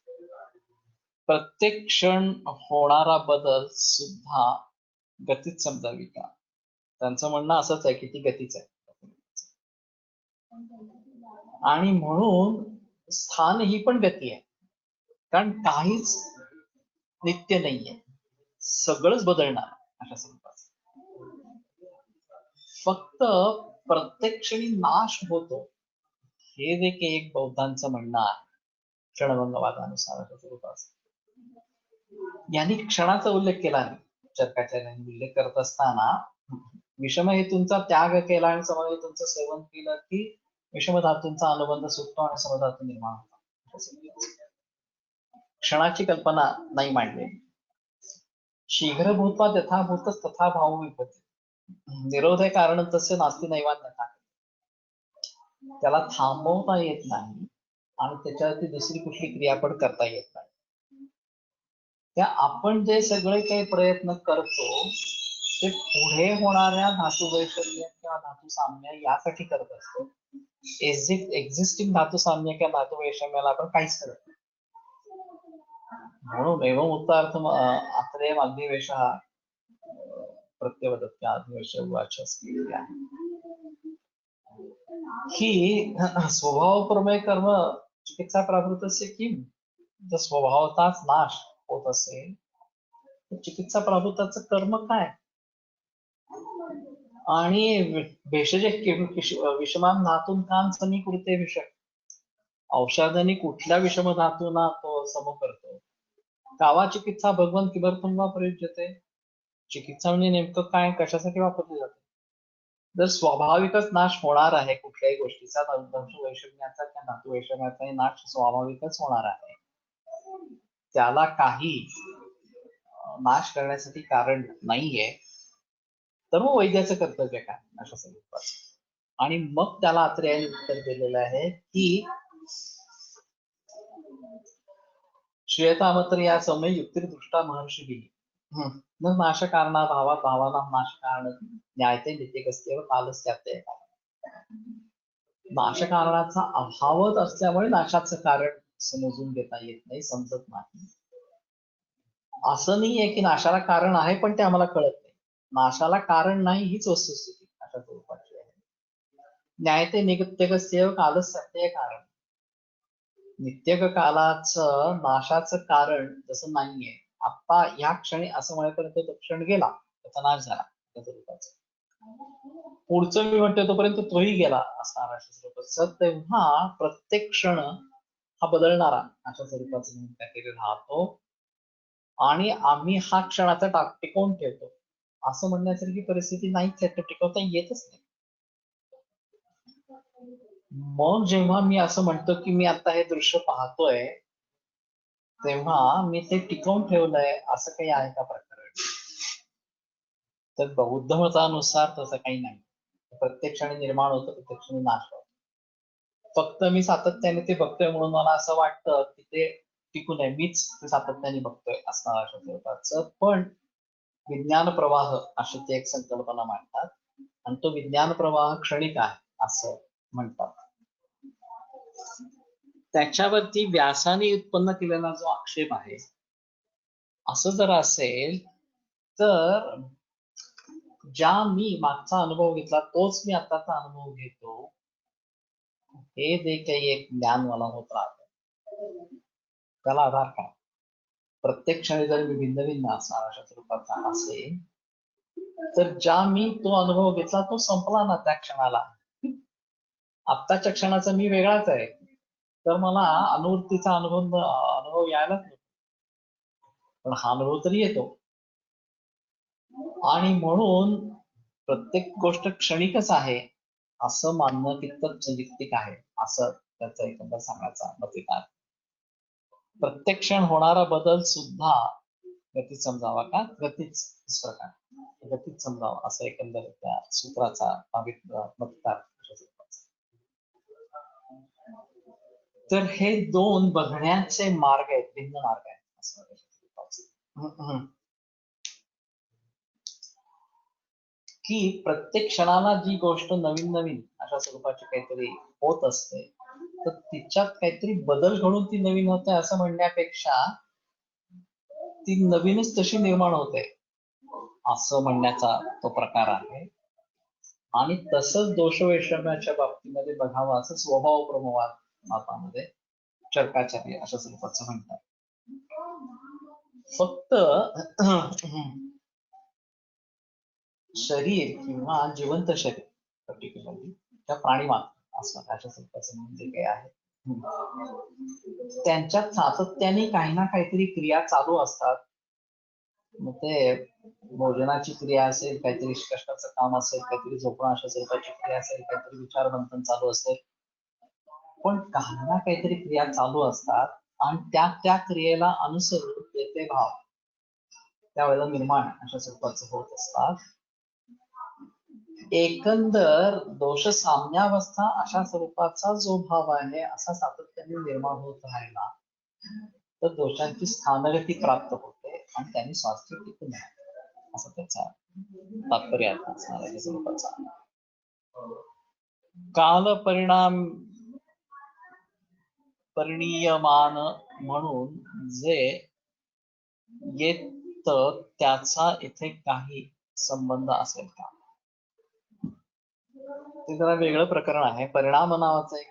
प्रत्येक क्षण होणारा बदल सुद्धा गतीच समजावी का? त्यांचं म्हणणं असंच आहे की ती गतीच आहे. आणि म्हणून स्थान ही पण गती आहे, कारण काहीच नित्य नाहीये, सगळंच बदलणार अशा स्वरूपाचं. फक्त प्रत्येक क्षणी नाश होतो हे देखील एक बौद्धांचं म्हणणं आहे क्षणभंगवादानुसार अशा स्वरूपाचं. यांनी क्षणाचा उल्लेख केला नाही. चरकाचार्यांनी उल्लेख करत असताना विषम हेतूंचा त्याग केला आणि समहेतूंचं सेवन केलं की विषम धातूंचा अनुबंध सुटतो आणि समधातू निर्माण होतो. क्षणाची कल्पना नाही मांडली. शीघ्र भूत्वा तथा भूतच तथा भाव विभूती. निरोध आहे कारण तसे नास्ती नैवान्यता. त्याला थांबवता येत नाही आणि त्याच्यावरती दुसरी कुठली क्रिया पण करता येत नाही. त्या आपण जे सगळे काही प्रयत्न करतो ते पुढे होणाऱ्या धातू वैषम्य किंवा धातू साम्य यासाठी करत असतो. एक्झिस्टिंग धातू साम्य किंवा धातू वैषम्याला आपण काहीच करत नाही. म्हणून एवं उत्तरार्थ आत्रेय अग्निवेश हा प्रत्यवदत्या अग्निवेश वाच असलेली आहे की स्वभावप्रमेय कर्म चिकित्सा प्रावृतस्य किम. जर स्वभावताच नाश होत असेल तर चिकित्सा प्रावृताचं कर्म काय? आणि भेषजे विषमान धातून कान समीकृते विष. औषधाने कुठल्या विषम धातूंना तो सम करतो. कावा चिकित्सा भगवंत किमर्थम वा प्रयुज्यते. चिकित्सा म्हणजे नेमकं काय, कशासाठी वापरली जाते? जर स्वाभाविकच नाश होणार आहे कुठल्याही गोष्टीचा, धातू वैषम्याचा किंवा धातू वैषम्याचा नाश स्वाभाविकच होणार आहे, त्याला काही नाश करण्यासाठी कारण नाहीये, तर मग वैद्याचं कर्तव्य काय अशा स्वरूपाचं. आणि मग त्याला आत्रेयाने उत्तर दिलेलं आहे की श्वेतामत्र या समय युक्तिर्दृष्टा महर्षी न नाश कारणा भावात भावाना नाश कारण न्यायते नित्यकस्तेव कालस्याते. नाश कारणाचा अभावच असल्यामुळे नाशाचं कारण समजून घेता येत नाही, समजत नाही. असं नाहीये की नाशाला कारण आहे पण ते आम्हाला कळत नाही. नाशाला कारण नाही हीच वस्तुस्थिती अशा स्वरूपाची आहे. न्यायते नित्यकस्तेव कालस्याते कारण. नित्यक कालाचं नाशाचं कारण जसं नाहीये. आता या क्षणी असं म्हणेपर्यंत तो क्षण गेला, त्याचा नाश झाला त्या स्वरूपाचा. पुढचं मी म्हणतोय तोपर्यंत तोही गेला असणार अशा स्वरूपाचं. तेव्हा प्रत्येक क्षण हा बदलणारा अशा स्वरूपाचं काहीतरी राहतो आणि आम्ही हा क्षणाचा टिकवून ठेवतो असं म्हणण्यासारखी परिस्थिती नाहीच आहे. तो टिकवता येतच नाही. मग जेव्हा मी असं म्हणतो की मी आता हे दृश्य पाहतोय तेव्हा मी ते टिकवून ठेवलंय असं काही आहे का प्रकार? तर बौद्ध मतानुसार तसं काही नाही. प्रत्येक क्षणी निर्माण होतं, प्रत्येक क्षणी नाश होतो. फक्त मी सातत्याने ते बघतोय म्हणून मला असं वाटतं की ते टिकून आहे, मीच ते सातत्याने बघतोय असणार अशा स्वरूपाचं. पण विज्ञान प्रवाह अशी ती एक संकल्पना मांडतात आणि तो विज्ञान प्रवाह क्षणिक आहे असं म्हणतात. त्याच्यावरती व्यासाने उत्पन्न केलेला जो आक्षेप आहे असं जर असेल तर ज्या मी मागचा अनुभव घेतला तोच मी आताचा अनुभव घेतो हे जे काही एक ज्ञान मला होत राहतं त्याला आधार काय? प्रत्येक क्षणी जर मी भिन्न भिन्न असणार अशा स्वरूपाचा असेल तर ज्या मी तो अनुभव घेतला तो संपला ना त्या क्षणाला. आत्ताच्या क्षणाचा मी वेगळाच आहे, तर मला अनुवृत्तीचा अनुभव यायलाच नको. पण हा अनुभव तरी येतो. आणि म्हणून प्रत्येक गोष्ट क्षणिकच आहे असं मानणं कितपत संयुक्तिक आहे असं त्याचा एकंदर सांगायचा मतिकार. प्रत्येक क्षण होणारा बदल सुद्धा गतीच समजावा का? गतीच प्रकार. गतीत समजावं असं एकंदर त्या सूत्राचा मतितार्थ अशा स्वरूपाचा. तर हे दोन बघण्याचे मार्ग आहेत, भिन्न मार्ग आहेत असं की प्रत्येक क्षणाला जी गोष्ट नवीन नवीन अशा स्वरूपाची काहीतरी होत असते, तर तिच्यात काहीतरी बदल घडून ती नवीन होते असं म्हणण्यापेक्षा ती नवीनच तशी निर्माण होते असं म्हणण्याचा तो प्रकार आहे. आणि तसंच दोष वैषम्याच्या बाबतीमध्ये बघावं असं स्वभाव प्रमोवाद मापामध्ये चर्काचार्य अशा स्वरूपाचं म्हणतात. फक्त शरीर किंवा जिवंत शरीर पर्टिक्युलरली त्या प्राणीमात्र असं अशा स्वरूपाचं म्हणजे काही आहे, त्यांच्यात सातत्याने काही ना काहीतरी क्रिया चालू असतात. मग ते भोजनाची क्रिया असेल, काहीतरी कष्टाचं काम असेल, काहीतरी झोपणं अशा स्वरूपाची क्रिया असेल, काहीतरी विचार मंथन चालू असेल, पण काही ना काहीतरी क्रिया चालू असतात आणि त्या क्रियेला अनुसरून येते भाव त्यावेळेला निर्माण अशा स्वरूपाचं होत असतात. एकंदर दोष साम्यावस्था अशा स्वरूपाचा जो भाव आहे असा सातत्याने निर्माण होत राहिला तर दोषांची स्थानगती प्राप्त होते आणि त्यांनी स्वास्थ्य टिकून राहते असं त्याचा तात्पर्य असणाऱ्या स्वरूपाचा. काल परिणीयमान म्हणून जे येत त्याचा इथे काही संबंध असेल का, ते जरा वेगळं प्रकरण आहे. परिणाम नावाचा एक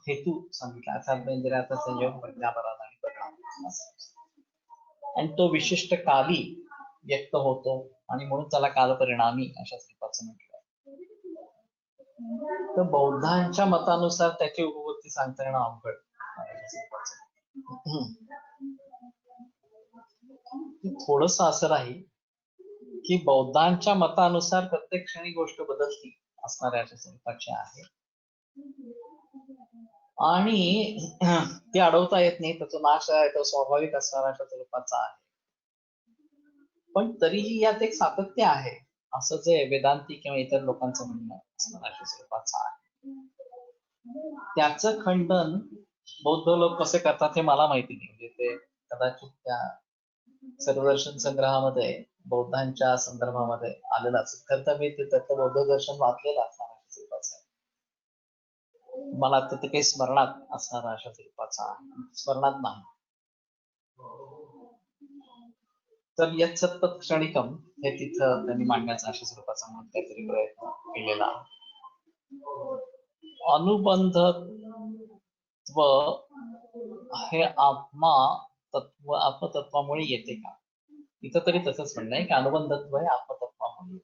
हेतू सांगितला अर्थात इंद्रियाचा संयोग प्रज्ञापराध आणि परिणाम आणि तो विशिष्ट काली व्यक्त होतो आणि म्हणून त्याला कालपरिणामी अशा स्वरूपाचं म्हटलं. तर बौद्धांच्या मतानुसार त्याची उपपत्ती सांगता येणं अवघड. थोडस असं राहील की बौद्धांच्या मतानुसार प्रत्येक क्षणी गोष्ट बदलती असणाऱ्या अशा स्वरूपाची आहे आणि ती अडवता येत नाही, त्याचा नाश आहे तो स्वाभाविक असणाऱ्या अशा स्वरूपाचा आहे. पण तरीही यात एक सातत्य आहे असं जे वेदांती किंवा इतर लोकांचं म्हणणं असणाऱ्या अशा स्वरूपाचं आहे. त्याचं खंडन बौद्ध लोक कसे करतात हे मला माहिती नाही. म्हणजे ते कदाचित त्या सर्वदर्शन संग्रहामध्ये बौद्धांच्या संदर्भामध्ये आलेलं असेल. खरं तर मी ते त्याचं बौद्ध दर्शन वाचलेलं असणार अशा स्वरूपाचं आहे. मला आता ते काही स्मरणात असणार अशा स्वरूपाचा स्मरणात नाही. तर यत् सत्पथ क्षणिकम हे तिथं त्यांनी मांडण्याचा अशा स्वरूपाचा म्हणून काहीतरी प्रयत्न केलेला. अनुबंधत्व हे आत्मतत्वामुळे येते का, इथं तरी तसंच म्हणणं आहे की अनुबंधत्व हे आत्मतत्वामुळे.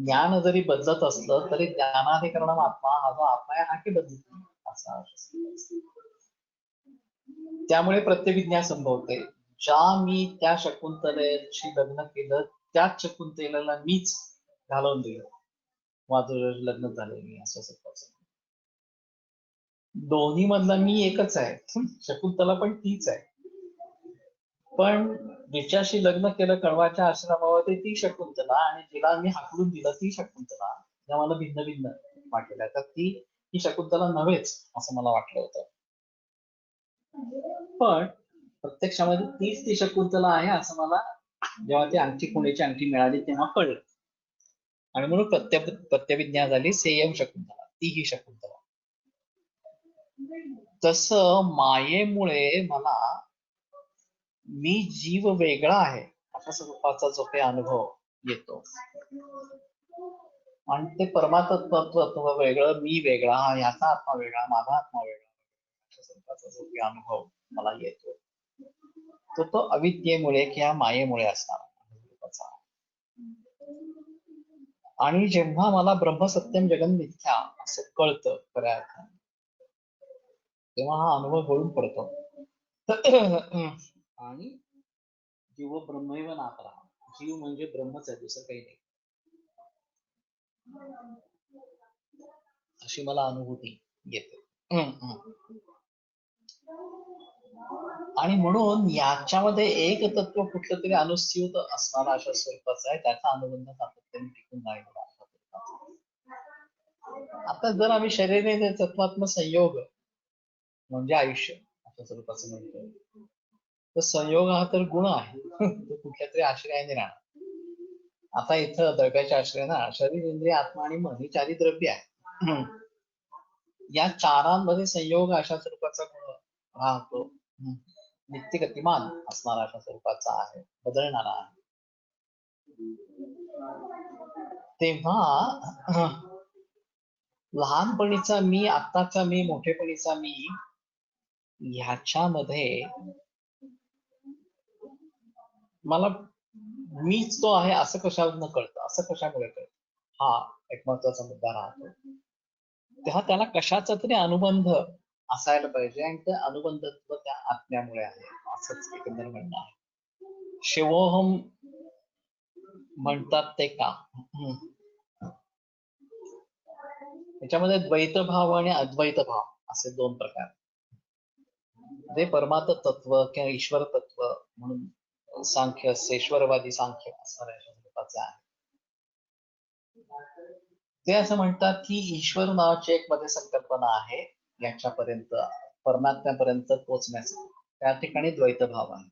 ज्ञान जरी बदलत असलं तरी ज्ञानाधिकरण आत्मा हा जो आत्मा आहे हा की बदलत नाही असा. त्यामुळे प्रत्यभिज्ञा संभवते. ज्या मी त्या शकुंतलेशी लग्न केलं त्याच शकुंतलेला मीच घालवून दिलं, माझं लग्न झालं मी असं स्वरूपाचं. दोन्ही मधला मी एकच आहे, शकुंतला पण तीच आहे, पण जिच्याशी लग्न केलं कण्वाच्या आश्रमामध्ये ती शकुंतला आणि जिला मी हाकलून दिलं ती शकुंतला, या मला भिन्न भिन्न वाटलेल्या. तर ती शकुंतला नव्हेच असं मला वाटलं होतं, पण प्रत्यक्षामध्ये तीच ती शकुंतला आहे असं मला जेव्हा ती अंगठी पुण्याची अंगठी मिळाली तेव्हा कळलं आणि म्हणून प्रत्यभिज्ञा झाली सेयम शकुंतला, ती ही शकुंतला. तसं मायेमुळे मला मी जीव वेगळा आहे अशा स्वरूपाचा जो काही अनुभव येतो आणि ते परमात्मत्व वेगळं, मी वेगळा, ह्याचा आत्मा वेगळा, माझा आत्मा वेगळा अशा स्वरूपाचा जो काही अनुभव मला येतो तो अविद्येमुळे किंवा मायेमुळे असणार. आणि जेव्हा मला ब्रह्मसत्यम जगन मिथ्या असं कळतं खऱ्या अर्थाने तेव्हा हा अनुभव गळून पडतो आणि जीव ब्रह्मैव नापरा, जीव म्हणजे ब्रह्मच आहे, दुसरं काही नाही अशी मला अनुभूती येते. आणि म्हणून याच्यामध्ये एक तत्व कुठलं तरी अनुस्यूत असणारा अशा स्वरूपाचा आहे, त्याचा अनुबंध सातत्याने टिकून राहिलेला अशा स्वरूपाचा. आता जर आम्ही शरीर तत्वात्म संयोग म्हणजे आयुष्य अशा स्वरूपाचं म्हणतो, तर संयोग हा तर गुण आहे. तो कुठल्या तरी आश्रयाने राहणार. आता इथं द्रव्याच्या आश्रयाने शरीर, इंद्रिय, आत्मा आणि मन ही चारी द्रव्य आहे. या चारांमध्ये संयोग अशा स्वरूपाचा गुण राहतो. नित्य गतिमान असणारा अशा स्वरूपाचा आहे, बदलणारा आहे. तेव्हा लहानपणीचा मी, आत्ताचा मी, मोठेपणीचा मी ह्याच्यामध्ये मला मीच तो आहे असं कशावरनं कळतं, असं कशामुळे कळतं, हा एक महत्वाचा मुद्दा राहतो. तेव्हा त्याला कशाचा तरी अनुबंध असायला पाहिजे आणि ते अनुबंधत्व त्या आत्म्यामुळे आहे, असंच एकंदर म्हणणं आहे. शिवोहम म्हणतात ते का? त्याच्यामध्ये द्वैत भाव आणि अद्वैत भाव असे दोन प्रकार. जे परमात्म तत्व किंवा ईश्वर तत्व म्हणून सांख्य, सेश्वरवादी सांख्य असणाऱ्या स्वरूपाचे आहे. ते असं म्हणतात की ईश्वर नावाची एक मध्ये संकल्पना आहे, याच्यापर्यंत परमात्म्यापर्यंत पोहोचण्याचा, त्या ठिकाणी द्वैत भाव आहे.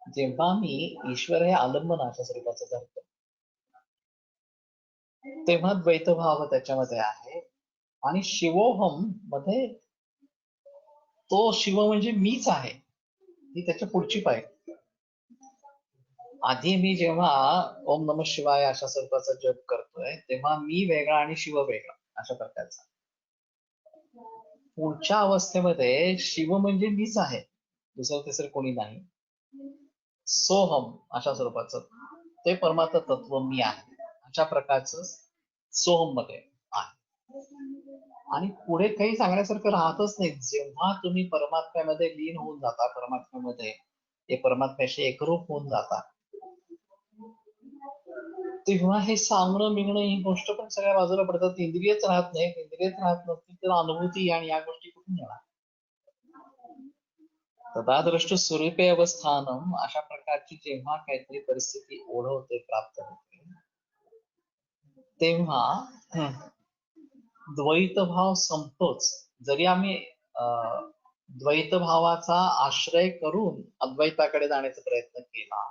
जेव्हा मी ईश्वर हे आलंबनाच्या स्वरूपाचं धरतो, तेव्हा द्वैत भाव त्याच्यामध्ये आहे. आणि शिवोहम मध्ये तो शिव म्हणजे मीच आहे, ही त्याच्या पुढची पायरी. आधी मी जेव्हा ओम नमः शिवाय अशा स्वरूपाचा जप करतोय, तेव्हा मी वेगळा आणि शिव वेगळा अशा प्रकारचा. पुढच्या अवस्थेमध्ये शिव म्हणजे मीच आहे, दुसरं तिसरं कोणी नाही. सोहम अशा स्वरूपाचं ते परमात्म तत्व मी आहे अशा प्रकारचं सोहम मध्ये आहे. आणि पुढे काही सांगण्यासारखं राहतच नाही. जेव्हा तुम्ही परमात्म्यामध्ये लीन होऊन जाता, परमात्म्यामध्ये ते परमात्म्याशी एकरूप होऊन जाता, तेव्हा हे सांगणं मिळणं ही गोष्ट पण सगळ्या बाजूला पडतात. इंद्रियच राहत नाही. इंद्रियच राहत नसतील तर अनुभूती आणि या गोष्टी कुठून येणार? तदादृष्ट स्वरूपे अवस्थानम अशा प्रकारची जेव्हा काहीतरी परिस्थिती ओढवते, प्राप्त होते, तेव्हा द्वैत भाव संपतोच. जरी आम्ही द्वैत भावाचा आश्रय करून अद्वैताकडे जाण्याचा प्रयत्न केला,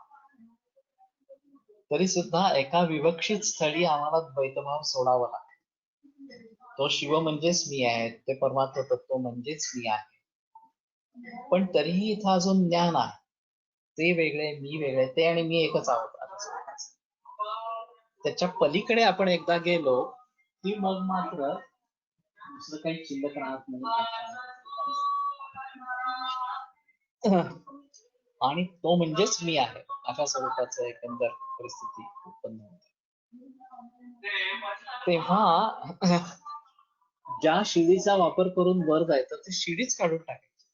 तरी सुद्धा एका विवक्षित स्थळी आम्हाला द्वैतभाव सोडावा लागतो. तो शिव म्हणजेच मी आहे, ते परमात्म तत्व म्हणजेच मी आहे. पण तरीही इथं अजून ज्ञान आहे, ते वेगळे मी वेगळे, ते आणि मी एकच आहोत. त्याच्या पलीकडे आपण एकदा गेलो की मग मात्र दुसरं काही शिल्लक राहत नाही. आणि तो म्हणजेच मी आहे अशा स्वरूपाचं एकंदर परिस्थिती उत्पन्न होते. तेव्हा ज्या शिडीचा वापर करून वर जायचं, ते शिडीच काढून टाकायची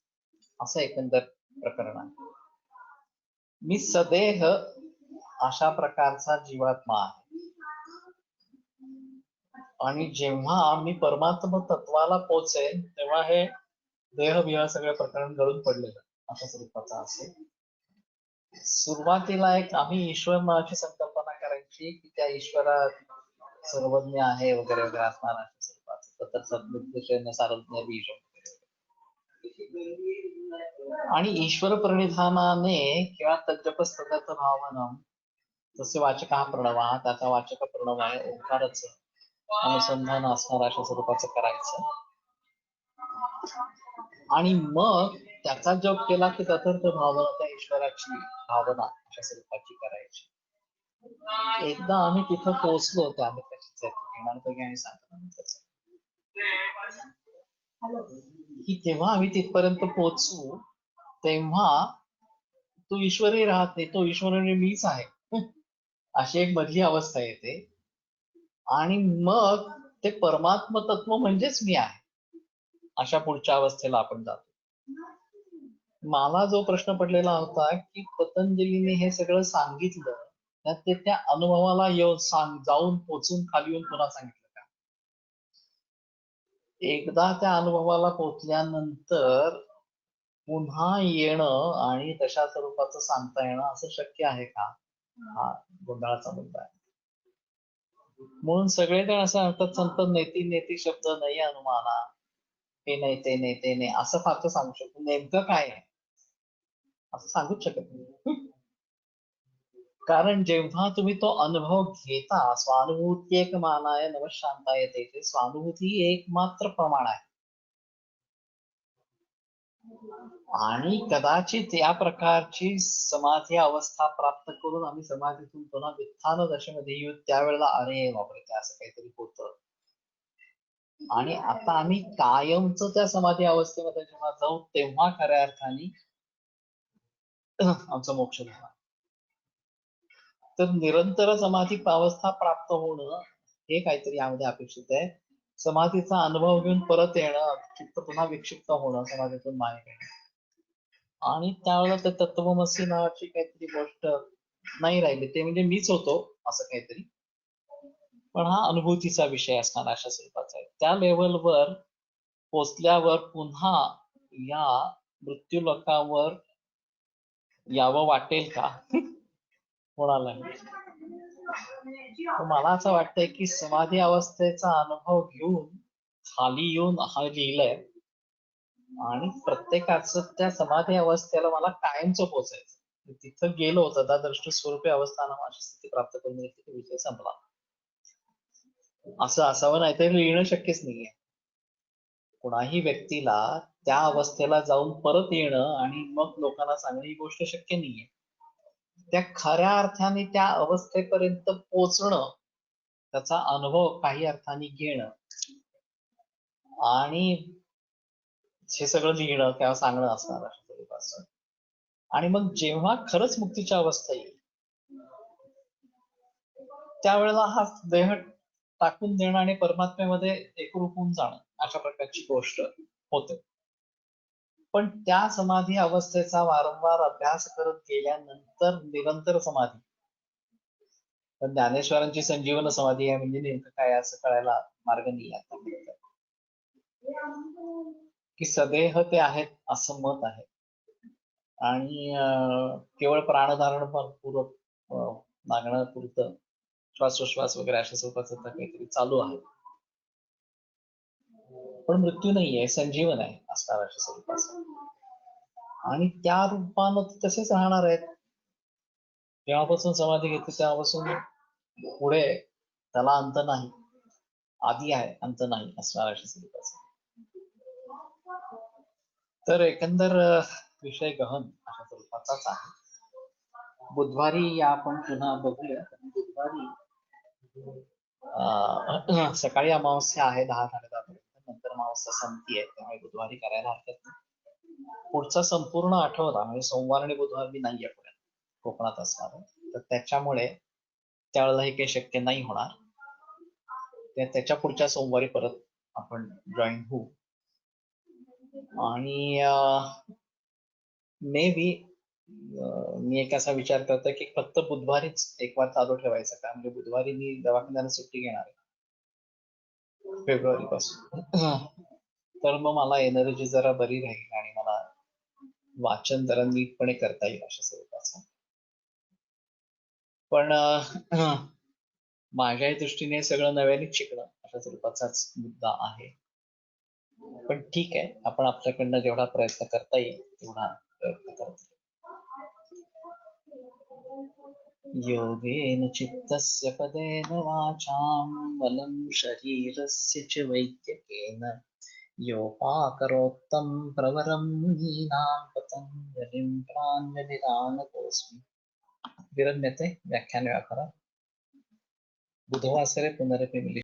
असं एकंदर प्रकरण आहे. मी सदेह अशा प्रकारचा जीवात्मा आहे. आणि जेव्हा मी परमात्म तत्वाला पोहोचेन, तेव्हा हे देह बिह सगळं प्रकरण गळून पडलेलं अशा स्वरूपाचा असेल. सुरुवातीला एक आम्ही ईश्वर नावाची संकल्पना करायची की त्या ईश्वरात सर्वज्ञ आहे वगैरे वगैरे असणार अशा स्वरूपाचं, तर सद्बुद्धीशयन सार्वज्ञ बीज आणि ईश्वर प्रणिधानाने किंवा तज्जपस्तदाचं भावनं, जसे वाचक हा प्रणव, त्याचा वाचक प्रणव आहे, ओंकारच अनुसंधान असणार अशा स्वरूपाचं करायचं. आणि मग त्याचा जप केला की तथर्थ भावना, त्या ईश्वराची भावना अशा स्वरूपाची करायची. एकदा आम्ही तिथं पोहोचलो, त्या आम्ही की तेव्हा आम्ही तिथपर्यंत पोहोचू, तेव्हा तो ईश्वरही राहत नाही, तो ईश्वर म्हणजे मीच आहे अशी एक मधली अवस्था येते. आणि मग ते परमात्म तत्व म्हणजेच मी आहे अशा पुढच्या अवस्थेला आपण जातो. मला जो प्रश्न पडलेला होता की पतंजलीने हे सगळं सांगितलं, तर ते त्या अनुभवाला जाऊन पोचून खाली येऊन पुन्हा सांगितलं का? एकदा त्या अनुभवाला पोचल्यानंतर पुन्हा येणं आणि तशा स्वरूपाचं सांगता येणं असं शक्य आहे का, हा गोंधळाचा मुद्दा आहे. म्हणून सगळेजण असं म्हणतात, संत नेती नेती शब्द नाही अनुमाना, हे नाही ते नाही ते नाही असं फारच सांगू शकतो. नेमकं काय आहे असं सांगूच शकत नाही. कारण जेव्हा तुम्ही तो अनुभव घेता, स्वानुभूती एक मानाय नव शांताय ते स्वानुभूती एकमात्र प्रमाण आहे. आणि कदाचित या प्रकारची समाधी अवस्था प्राप्त करून आम्ही समाधीतून पुन्हा वित्थान दशेमध्ये येऊ, त्यावेळेला अरे बापरे ते असं काहीतरी होतं. आणि आता आम्ही कायमच त्या समाधी अवस्थेमध्ये जेव्हा जाऊ, तेव्हा खऱ्या अर्थाने आमचा मोक्ष झाला. तर निरंतर समाधी अवस्था प्राप्त होणं हे काहीतरी यामध्ये अपेक्षित आहे. समाधीचा अनुभव घेऊन परत येणं, चित्त पुन्हा विक्षिप्त होणं, समाधीतून बाहेर येणं. आणि त्यावेळेला ते तत्वमसी नावाची काहीतरी गोष्ट नाही राहिली, ते म्हणजे मीच होतो असं काहीतरी. पण हा अनुभूतीचा विषय असणार अशा स्वरूपाचा आहे. त्या लेवलवर पोचल्यावर पुन्हा या मृत्यू लोकावर यावं वाटेल का? कोणाला? मला असं वाटतंय की समाधी अवस्थेचा अनुभव घेऊन खाली येऊन हा लिहिलंय, आणि प्रत्येकाचं त्या समाधी अवस्थेला मला कायमचं पोचायचं, तिथं गेलो तदादृष्ट स्वरूपी अवस्थानं माझी स्थिती प्राप्त करून घेतली, विषय संपला. असं असावं, नाहीतरी लिहिणं शक्यच नाहीये. कुणाही व्यक्तीला त्या अवस्थेला जाऊन परत येणं आणि मग लोकांना सांगणं ही गोष्ट शक्य नाहीये. त्या खऱ्या अर्थाने त्या अवस्थेपर्यंत पोचणं, त्याचा अनुभव काही अर्थाने घेणं आणि हे सगळं लिहिणं किंवा सांगणं असणार अशा स्वरूपाचं. आणि मग जेव्हा खरंच मुक्तीची अवस्था येईल, त्यावेळेला हा देह टाकून देणं आणि परमात्म्यामध्ये एकरूप होऊन जाणं अशा प्रकारची गोष्ट होते. पण त्या समाधी अवस्थेचा वारंवार अभ्यास करत गेल्यानंतर निरंतर समाधी, पण ज्ञानेश्वरांची संजीवन समाधी आहे म्हणजे नेमकं काय असं कळायला मार्ग नाही आता. की सदेह ते आहेत असं मत आहे, आणि केवळ प्राणधारण पूर्वक मागणं पुरतं श्वासोश्वास वगैरे अशा स्वरूपाचं काहीतरी चालू आहे. पण मृत्यू नाहीये, संजीवन आहे असणार अशा स्वरूपाचं. आणि त्या रूपानं तसेच राहणार आहेत. जेव्हापासून समाधी घेते तेव्हापासून पुढे त्याला अंत नाही, आधी आहे अंत नाही असणार अशा स्वरूपाचं. तर एकंदर विषय गहन अशा स्वरूपाचाच आहे. बुधवारी आपण पुन्हा बघूया. बुधवारी सकाळी अमावस्या आहे 10-10:30 पर्यंत, नंतर अमावस्या संपती आहे, त्यामुळे बुधवारी करायला हरकत नाही. पुढचा संपूर्ण आठवडा म्हणजे सोमवार आणि बुधवार मी नाहीये पुण्यात, कोकणात असणार आहे, तर त्याच्यामुळे त्यावेळेला हे काही शक्य नाही होणार. त्याच्या पुढच्या सोमवारी परत आपण जॉईन होऊ. आणि मे बी मी एक असा विचार करतोय की फक्त बुधवारीच एक वार चालू ठेवायचं का, म्हणजे बुधवारी मी दवाखान्याला सुट्टी घेणार आहे फेब्रुवारी पासून. तर मग मला एनर्जी जरा बरी राहील आणि मला वाचन जरा नीटपणे करता येईल अशा स्वरूपाचं. पण माझ्याही दृष्टीने सगळं नव्यानेच शिकणं अशा स्वरूपाचाच मुद्दा आहे. पण ठीक आहे, आपण आपल्याकडनं जेवढा प्रयत्न करता येईल तेवढा प्रयत्न करतो. योगेन चित्तस्य पदेन वाचां बलं शरीरस्य च वैद्यकेन योपाकरोत्तं प्रवरं मुनीनां पतञ्जलिं प्राञ्जलिरानतोऽस्मि. विरम्यते व्याख्यान व्यापार बुधवासरे पुनरपि मिलिष्यामः.